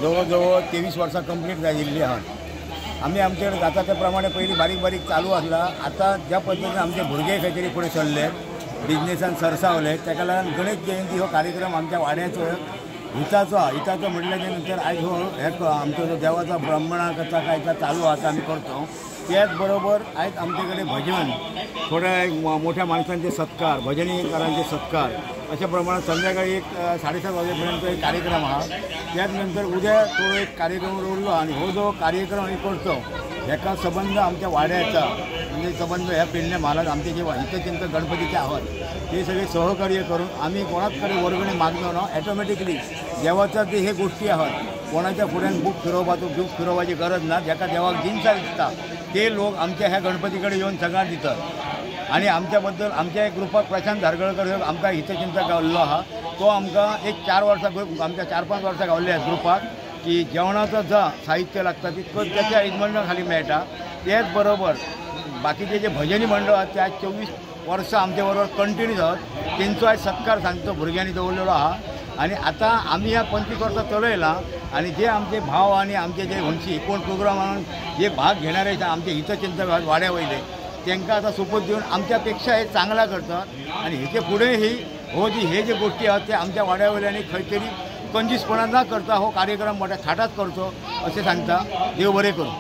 जवळजवळ 23 वर्सां कंप्लीट जाल्ली आहात। आमी आमच्याकडे जाता त्या प्रमाणे पयलीं बारीक बारीक चालू आसला। आता ज्या पद्दतीन आमचे भुरगे खंय तरी फुडें सरले, बिजनेसान सरसावले, ताका लागून गणेश जयंती हो कार्यक्रम आमच्या वाड्याचो हिताचो म्हटल्याच्या नंतर आयज हो आमचो जो देवाचा ब्राह्मणा कथा काय चालू आसा आमी करतो। त्याच बरोबर आयज आमचे कडेन भजन, थोड्या मोठ्या माणसांचे सत्कार, भजनीकारांचे सत्कार, अशा प्रमाणात संध्याकाळी एक 7:30 वाजेपर्यंत एक कार्यक्रम आहा। त्याच नंतर उद्या थोडो एक कार्यक्रम उरलो आणि हो जो कार्यक्रम आम्ही करतो ह्याका संबंध आमच्या वाड्याचा म्हणजे संबंध ह्या पेडणे महाराज आमचे जे हितचिंतक गणपतीचे आहात ते सगळे सहकार्य करून आम्ही कोणाकडे वर्गणी मागलो ना, ऑटोमॅटिकली देवाचा जे हे गोष्टी आहात कोणाच्या फुड्यान बूक फिरोवपाची गरज ना, ज्याका देवाक जिनसा दिसता ते लोक आमच्या ह्या गणपतीकडे येऊन सगळ्यांक दितात। आणि आमच्याबद्दल आमच्या एक ग्रुपात प्रशांत धारगळकर आमकां हितचिंतक गावल्लो आहा, तो आमकां एक 4 वर्सां आमच्या 4-5 वर्सां गावल्ले आहेत ग्रुपाक की जेवणाचं जा साहित्य लागतं तितकं त्याच्या यजमाना खाली मेळटा। तेच बरोबर बाकीचे जे भजनी मंडळ आहात ते आज 24 वर्सां आमच्या बरोबर कंटिन्यू आहात। तेंचो आज सत्कार सांजचो भुरग्यांनी दवरलेलो आहा। आणि आता आम्ही ह्या 25 वर्सां चलयला आणि जे आमचे भाव आणि आमचे जे वंशी कोण प्रोग्रामान जे भाग घेणारे आमचे हितचिंतक वाड्या वयले त्यांना आता सोपत देऊन आमच्यापेक्षा हे चांगला करतात आणि ह्याचे पुढेही हे जे गोष्टी आहेत ते आमच्या वाड्यावयल्यांनी खंय तरी कंजूसपणा न करता हो कार्यक्रम मोठ्या थाटात करतो असे सांगता। देव बरे करू।